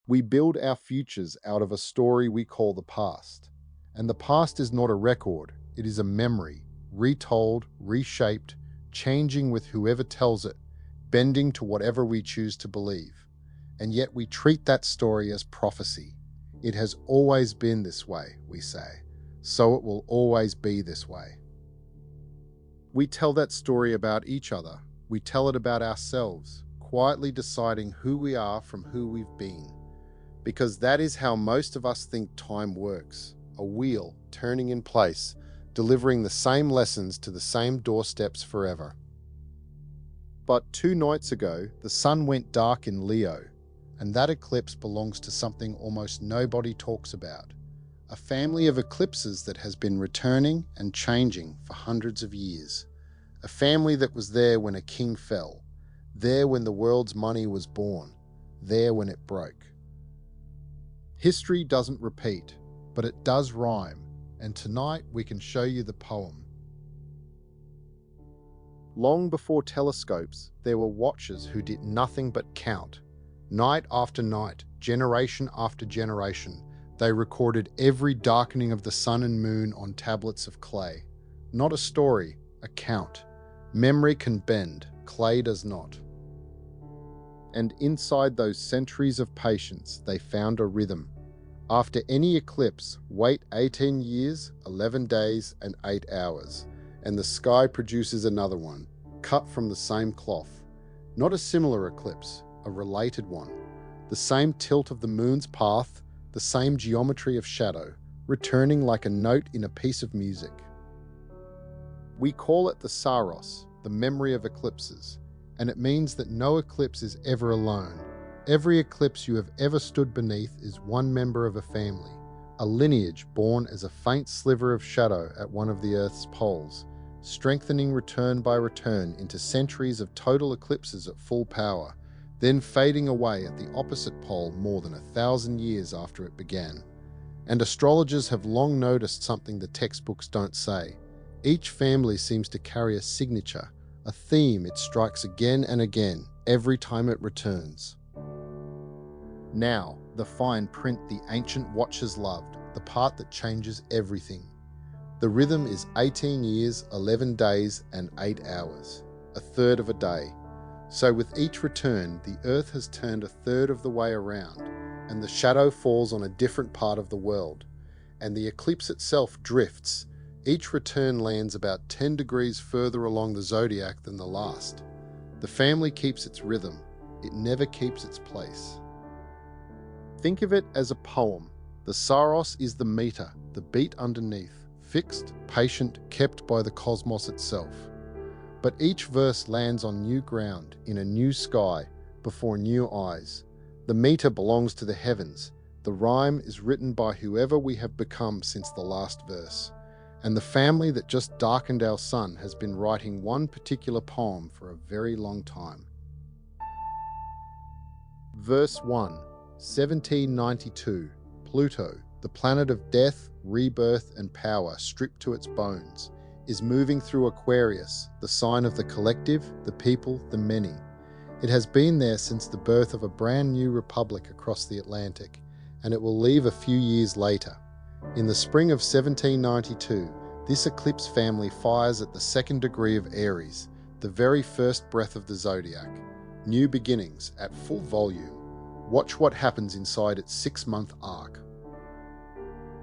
We build our futures out of a story we call the past. And the past is not a record, it is a memory, retold, reshaped, changing with whoever tells it, bending to whatever we choose to believe. And yet we treat that story as prophecy. It has always been this way, we say, so it will always be this way. We tell that story about each other. We tell it about ourselves, quietly deciding who we are from who we've been. Because that is how most of us think time works. A wheel turning in place, delivering the same lessons to the same doorsteps forever. But 2 nights ago, the sun went dark in Leo, and that eclipse belongs to something almost nobody talks about. A family of eclipses that has been returning and changing for hundreds of years. A family that was there when a king fell, there when the world's money was born, there when it broke. History doesn't repeat, but it does rhyme, and tonight we can show you the poem. Long before telescopes, there were watchers who did nothing but count. Night after night, generation after generation, they recorded every darkening of the sun and moon on tablets of clay. Not a story, a count. Memory can bend, clay does not. And inside those centuries of patience, they found a rhythm. After any eclipse, wait 18 years, 11 days, and 8 hours, and the sky produces another one, cut from the same cloth. Not a similar eclipse, a related one. The same tilt of the moon's path, the same geometry of shadow, returning like a note in a piece of music. We call it the Saros, the memory of eclipses, and it means that no eclipse is ever alone. Every eclipse you have ever stood beneath is one member of a family, a lineage born as a faint sliver of shadow at one of the Earth's poles, strengthening return by return into centuries of total eclipses at full power, then fading away at the opposite pole more than 1,000 years after it began. And astrologers have long noticed something the textbooks don't say. Each family seems to carry a signature, a theme it strikes again and again, every time it returns. Now, the fine print the ancient watchers loved, the part that changes everything. The rhythm is 18 years, 11 days, and 8 hours, a third of a day. So with each return, the Earth has turned a third of the way around, and the shadow falls on a different part of the world, and the eclipse itself drifts. Each return lands about 10 degrees further along the zodiac than the last. The family keeps its rhythm, it never keeps its place. Think of it as a poem. The Saros is the meter, the beat underneath, fixed, patient, kept by the cosmos itself. But each verse lands on new ground, in a new sky, before new eyes. The meter belongs to the heavens. The rhyme is written by whoever we have become since the last verse. And the family that just darkened our sun has been writing one particular poem for a very long time. Verse 1. 1792, Pluto, the planet of death, rebirth, and power stripped to its bones, is moving through Aquarius, the sign of the collective, the people, the many. It has been there since the birth of a brand new republic across the Atlantic, and it will leave a few years later. In the spring of 1792, this eclipse family fires at the 2nd degree of Aries, the very first breath of the zodiac. New beginnings at full volume. Watch what happens inside its 6-month arc.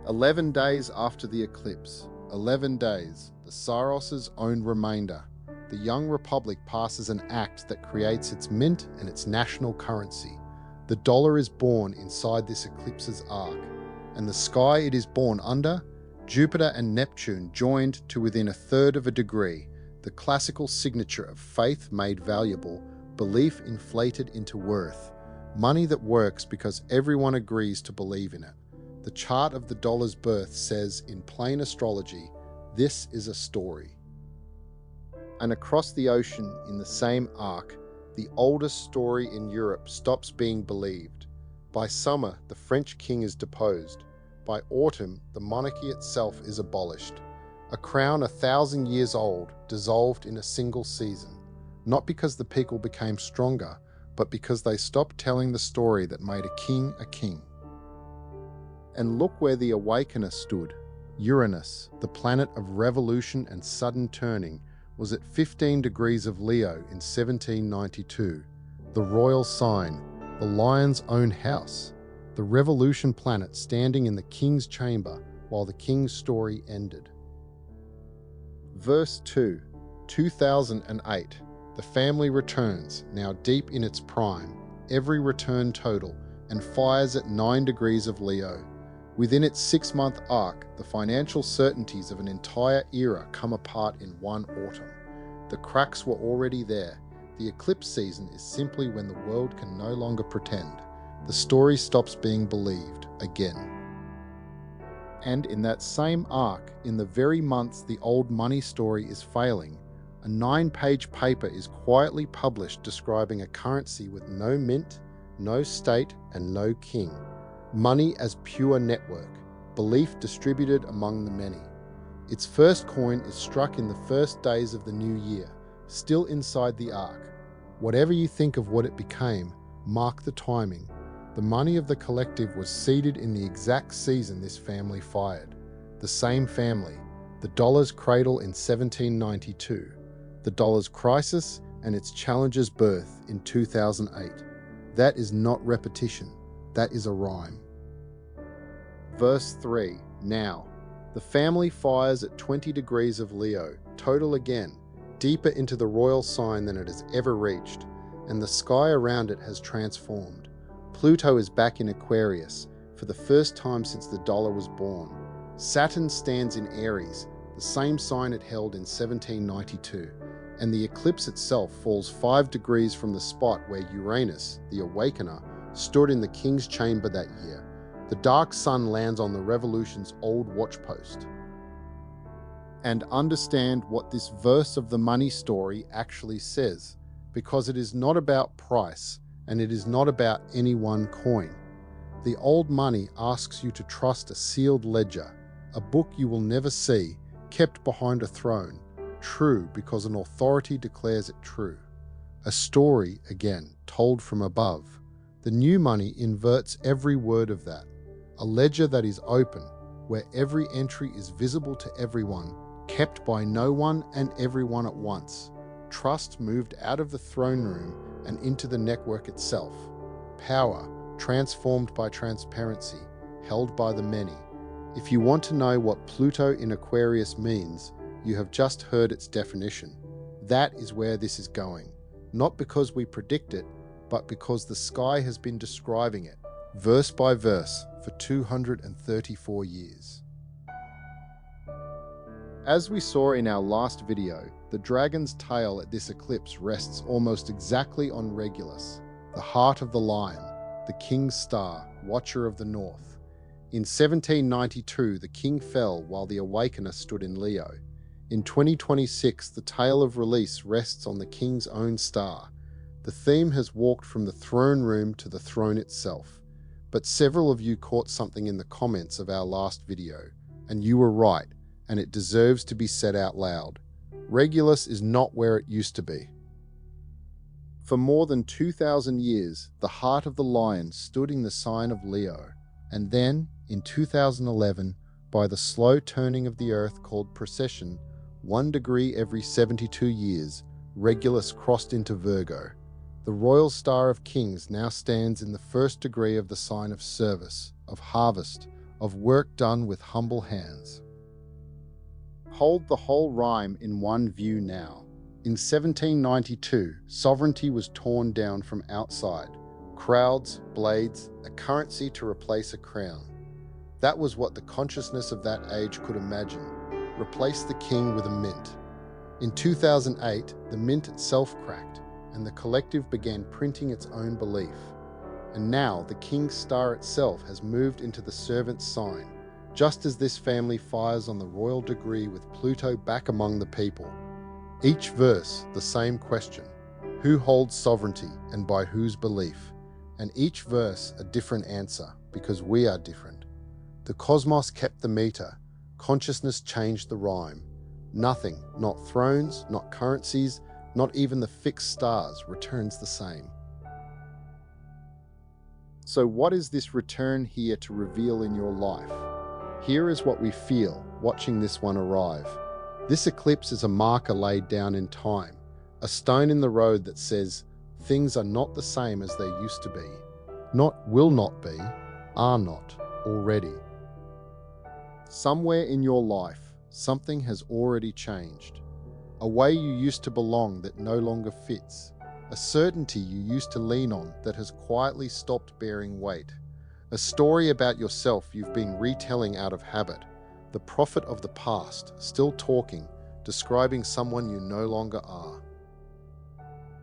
11 days after the eclipse, 11 days, the Saros' own remainder, the young republic passes an act that creates its mint and its national currency. The dollar is born inside this eclipse's arc, and the sky it is born under, Jupiter and Neptune joined to within 1/3 of a degree, the classical signature of faith made valuable, belief inflated into worth. Money that works because everyone agrees to believe in it. The chart of the dollar's birth says in plain astrology, this is a story. And across the ocean in the same arc, the oldest story in Europe stops being believed. By summer, the French king is deposed. By autumn, the monarchy itself is abolished. A crown 1,000 years old, dissolved in a single season. Not because the people became stronger, but because they stopped telling the story that made a king a king. And look where the Awakener stood. Uranus, the planet of revolution and sudden turning, was at 15 degrees of Leo in 1792, the royal sign, the lion's own house, the revolution planet standing in the king's chamber while the king's story ended. Verse 2, 2008. The family returns, now deep in its prime, every return total, and fires at 9 degrees of Leo. Within its 6-month arc, the financial certainties of an entire era come apart in one autumn. The cracks were already there. The eclipse season is simply when the world can no longer pretend. The story stops being believed again. And in that same arc, in the very months the old money story is failing, a 9-page paper is quietly published describing a currency with no mint, no state, and no king. Money as pure network, belief distributed among the many. Its first coin is struck in the first days of the new year, still inside the ark. Whatever you think of what it became, mark the timing. The money of the collective was seeded in the exact season this family fired. The same family, the dollar's cradle in 1792, the dollar's crisis and its challenger's birth in 2008. That is not repetition, that is a rhyme. Verse 3, now. The family fires at 20 degrees of Leo, total again, deeper into the royal sign than it has ever reached, and the sky around it has transformed. Pluto is back in Aquarius, for the first time since the dollar was born. Saturn stands in Aries, the same sign it held in 1792, and the eclipse itself falls 5 degrees from the spot where Uranus, the Awakener, stood in the king's chamber that year. The dark sun lands on the revolution's old watchpost. And understand what this verse of the money story actually says, because it is not about price, and it is not about any one coin. The old money asks you to trust a sealed ledger, a book you will never see, kept behind a throne, true because an authority declares it true. A story, again, told from above. The new money inverts every word of that. A ledger that is open, where every entry is visible to everyone, kept by no one and everyone at once. Trust moved out of the throne room and into the network itself. Power, transformed by transparency, held by the many. If you want to know what Pluto in Aquarius means, you have just heard its definition. That is where this is going. Not because we predict it, but because the sky has been describing it, verse by verse, for 234 years. As we saw in our last video, the dragon's tail at this eclipse rests almost exactly on Regulus, the heart of the lion, the king's star, watcher of the north. In 1792, the king fell while the Awakener stood in Leo. In 2026, the tail of release rests on the king's own star. The theme has walked from the throne room to the throne itself. But several of you caught something in the comments of our last video, and you were right, and it deserves to be said out loud. Regulus is not where it used to be. For more than 2,000 years, the heart of the lion stood in the sign of Leo, and then, in 2011, by the slow turning of the earth called precession, 1 degree every 72 years, Regulus crossed into Virgo. The royal star of kings now stands in the 1st degree of the sign of service, of harvest, of work done with humble hands. Hold the whole rhyme in one view now. In 1792, sovereignty was torn down from outside. Crowds, blades, a currency to replace a crown. That was what the consciousness of that age could imagine. Replace the king with a mint. In 2008, the mint itself cracked, and the collective began printing its own belief. And now the king's star itself has moved into the servant's sign, just as this family fires on the royal degree with Pluto back among the people. Each verse, the same question. Who holds sovereignty and by whose belief? And each verse a different answer, because we are different. The cosmos kept the meter. Consciousness changed the rhyme. Nothing, not thrones, not currencies, not even the fixed stars, returns the same. So what is this return here to reveal in your life? Here is what we feel watching this one arrive. This eclipse is a marker laid down in time, a stone in the road that says, things are not the same as they used to be. Not will not be, are not, already. Somewhere in your life, something has already changed. A way you used to belong that no longer fits. A certainty you used to lean on that has quietly stopped bearing weight. A story about yourself you've been retelling out of habit. The prophet of the past, still talking, describing someone you no longer are.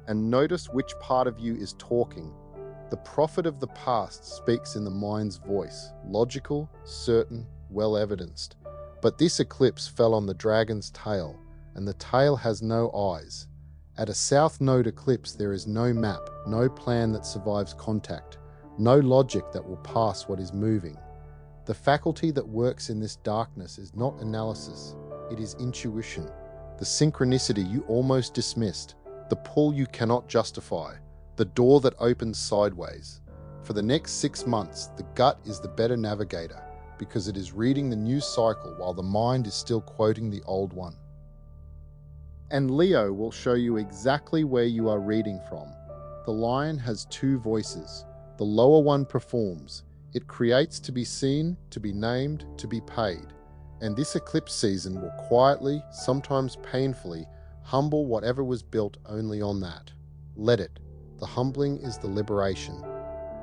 And notice which part of you is talking. The prophet of the past speaks in the mind's voice, logical, certain, well evidenced. But this eclipse fell on the dragon's tail, and the tail has no eyes. At a south node eclipse there is no map, no plan that survives contact, no logic that will pass what is moving. The faculty that works in this darkness is not analysis, it is intuition. The synchronicity you almost dismissed, the pull you cannot justify, the door that opens sideways. For the next 6 months, the gut is the better navigator because it is reading the new cycle while the mind is still quoting the old one. And Leo will show you exactly where you are reading from. The lion has 2 voices. The lower one performs. It creates to be seen, to be named, to be paid. And this eclipse season will quietly, sometimes painfully, humble whatever was built only on that. Let it. The humbling is the liberation.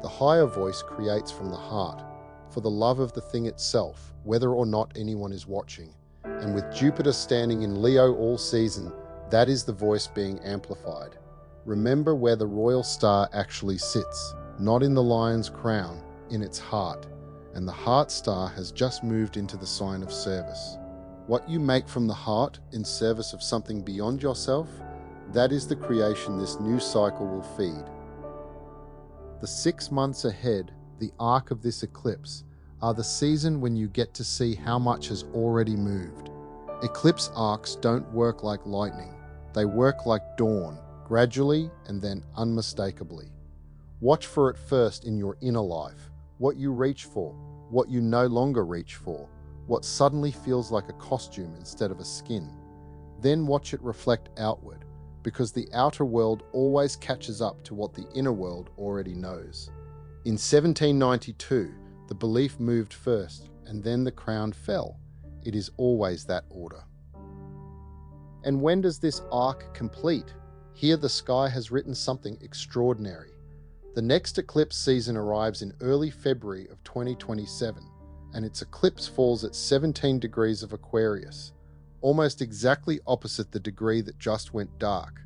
The higher voice creates from the heart, for the love of the thing itself, whether or not anyone is watching. And with Jupiter standing in Leo all season, that is the voice being amplified. Remember where the royal star actually sits, not in the lion's crown, in its heart. And the heart star has just moved into the sign of service. What you make from the heart in service of something beyond yourself, that is the creation this new cycle will feed. The 6 months ahead, the arc of this eclipse, are the season when you get to see how much has already moved. Eclipse arcs don't work like lightning. They work like dawn, gradually and then unmistakably. Watch for it first in your inner life, what you reach for, what you no longer reach for, what suddenly feels like a costume instead of a skin. Then watch it reflect outward, because the outer world always catches up to what the inner world already knows. In 1792, the belief moved first, and then the crown fell. It is always that order. And when does this arc complete? Here the sky has written something extraordinary. The next eclipse season arrives in early February of 2027, and its eclipse falls at 17 degrees of Aquarius, almost exactly opposite the degree that just went dark.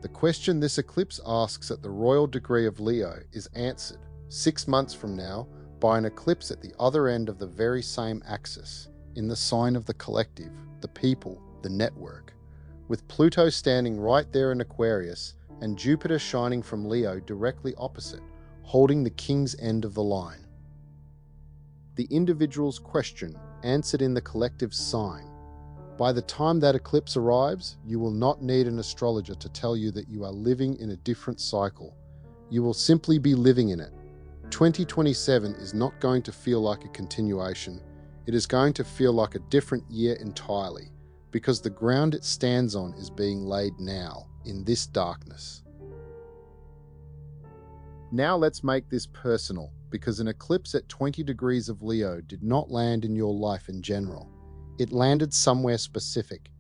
The question this eclipse asks at the royal degree of Leo is answered 6 months from now by an eclipse at the other end of the very same axis, in the sign of the collective, the people, the network, with Pluto standing right there in Aquarius and Jupiter shining from Leo directly opposite, holding the king's end of the line. The individual's question answered in the collective's sign. By the time that eclipse arrives, you will not need an astrologer to tell you that you are living in a different cycle. You will simply be living in it. 2027 is not going to feel like a continuation. It is going to feel like a different year entirely, because the ground it stands on is being laid now, in this darkness. Now let's make this personal, because an eclipse at 20 degrees of Leo did not land in your life in general. It landed somewhere specific.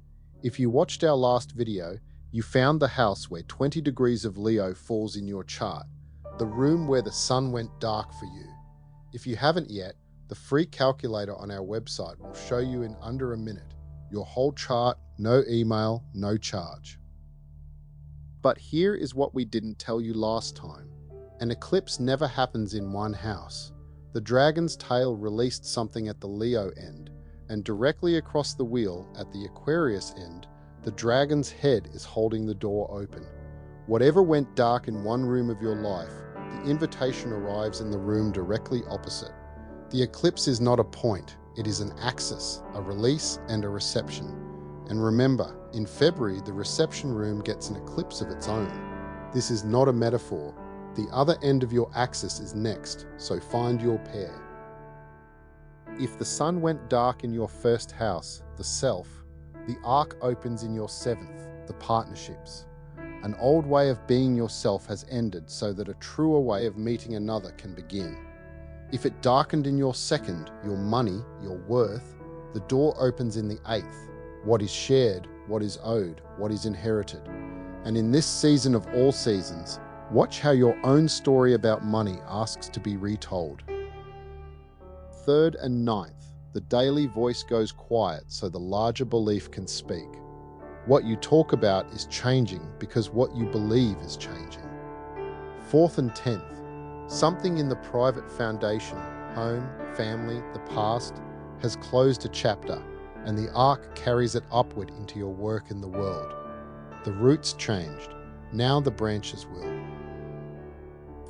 If you watched our last video, you found the house where 20 degrees of Leo falls in your chart, the room where the sun went dark for you. If you haven't yet, the free calculator on our website will show you in under a minute your whole chart, no email, no charge. But here is what we didn't tell you last time. An eclipse never happens in one house. The dragon's tail released something at the Leo end, and directly across the wheel at the Aquarius end, the dragon's head is holding the door open. Whatever went dark in one room of your life, the invitation arrives in the room directly opposite. The eclipse is not a point, it is an axis, a release and a reception. And remember, in February, the reception room gets an eclipse of its own. This is not a metaphor. The other end of your axis is next, so find your pair. If the sun went dark in your first house, the self, the arc opens in your seventh, the partnerships. An old way of being yourself has ended so that a truer way of meeting another can begin. If it darkened in your second, your money, your worth, the door opens in the eighth, what is shared, what is owed, what is inherited. And in this season of all seasons, watch how your own story about money asks to be retold. Third and ninth, the daily voice goes quiet so the larger belief can speak. What you talk about is changing because what you believe is changing. Fourth and 10th, something in the private foundation, home, family, the past, has closed a chapter, and the arc carries it upward into your work in the world. The roots changed, now the branches will.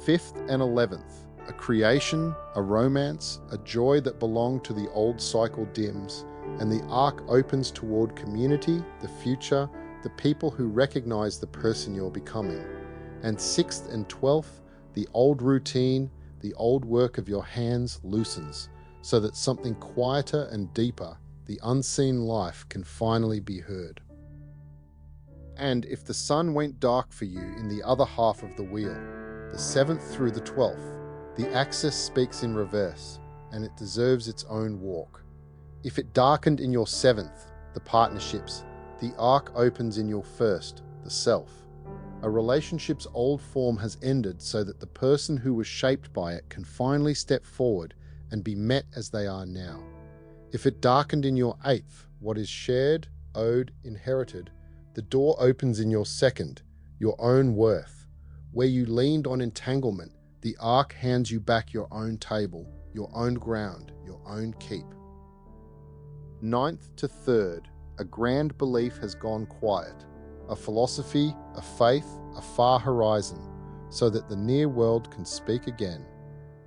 5th and 11th, a creation, a romance, a joy that belonged to the old cycle dims, and the arc opens toward community, the future, the people who recognize the person you're becoming. And 6th and 12th, the old routine, the old work of your hands loosens, so that something quieter and deeper, the unseen life, can finally be heard. And if the sun went dark for you in the other half of the wheel, the 7th through the 12th, the axis speaks in reverse, and it deserves its own walk. If it darkened in your 7th, the partnerships, the arc opens in your first, the self. A relationship's old form has ended so that the person who was shaped by it can finally step forward and be met as they are now. If it darkened in your 8th, what is shared, owed, inherited, the door opens in your 2nd, your own worth. Where you leaned on entanglement, the arc hands you back your own table, your own ground, your own keep. 9th to 3rd, a grand belief has gone quiet, a philosophy, a faith, a far horizon, so that the near world can speak again.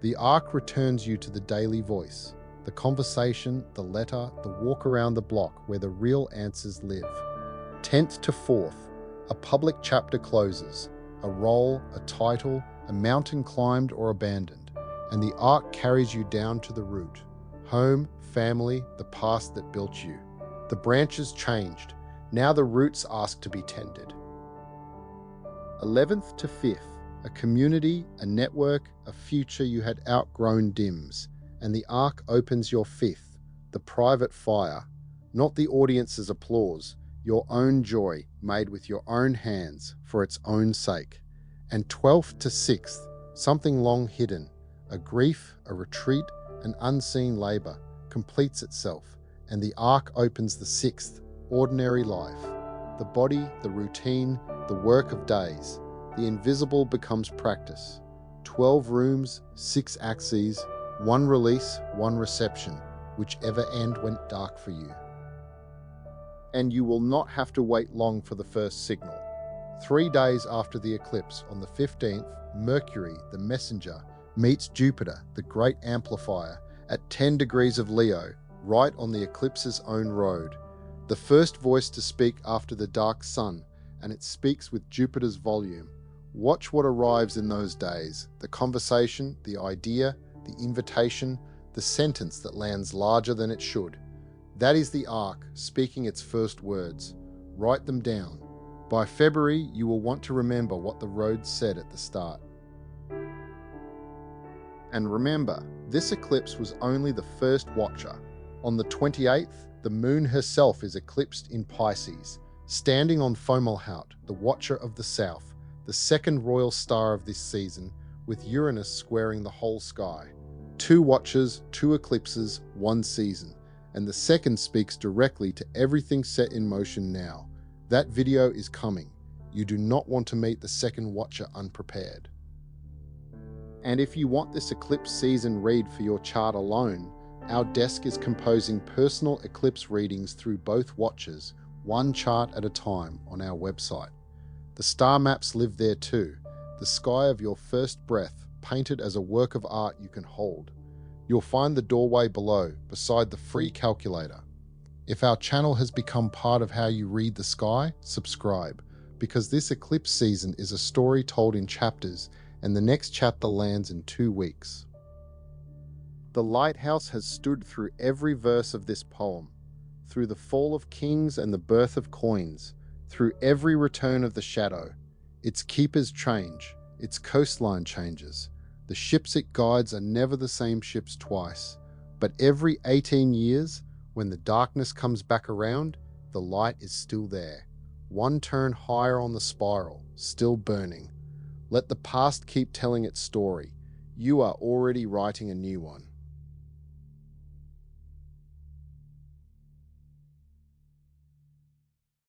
The arc returns you to the daily voice, the conversation, the letter, the walk around the block where the real answers live. 10th to 4th, a public chapter closes, a role, a title, a mountain climbed or abandoned, and the arc carries you down to the root. Home, family, the past that built you. The branches changed. Now the roots ask to be tended. 11th to 5th, a community, a network, a future you had outgrown dims, and the arc opens your 5th, the private fire, not the audience's applause, your own joy made with your own hands for its own sake. And 12th to 6th, something long hidden, a grief, a retreat, an unseen labor, completes itself, and the arc opens the 6th, ordinary life. The body, the routine, the work of days. The invisible becomes practice. 12 rooms, 6 axes, 1 release, 1 reception, whichever end went dark for you. And you will not have to wait long for the first signal. 3 days after the eclipse, on the 15th, Mercury, the messenger, meets Jupiter, the great amplifier, at 10 degrees of Leo, right on the eclipse's own road. The first voice to speak after the dark sun, and it speaks with Jupiter's volume. Watch what arrives in those days, the conversation, the idea, the invitation, the sentence that lands larger than it should. That is the arc, speaking its first words. Write them down. By February, you will want to remember what the road said at the start. And remember, this eclipse was only the first watcher. On the 28th, the moon herself is eclipsed in Pisces, standing on Fomalhaut, the watcher of the south, the second royal star of this season, with Uranus squaring the whole sky. 2 watchers, 2 eclipses, 1 season. And the second speaks directly to everything set in motion now. That video is coming. You do not want to meet the second watcher unprepared. And if you want this eclipse season read for your chart alone, our desk is composing personal eclipse readings through both watchers, 1 chart at a time, on our website. The star maps live there too, the sky of your first breath, painted as a work of art you can hold. You'll find the doorway below, beside the free calculator. If our channel has become part of how you read the sky, subscribe, because this eclipse season is a story told in chapters, and the next chapter lands in 2 weeks. The lighthouse has stood through every verse of this poem, through the fall of kings and the birth of coins, through every return of the shadow. Its keepers change, its coastline changes. The ships it guides are never the same ships twice, but every 18 years, when the darkness comes back around, the light is still there. One turn higher on the spiral, still burning. Let the past keep telling its story. You are already writing a new one.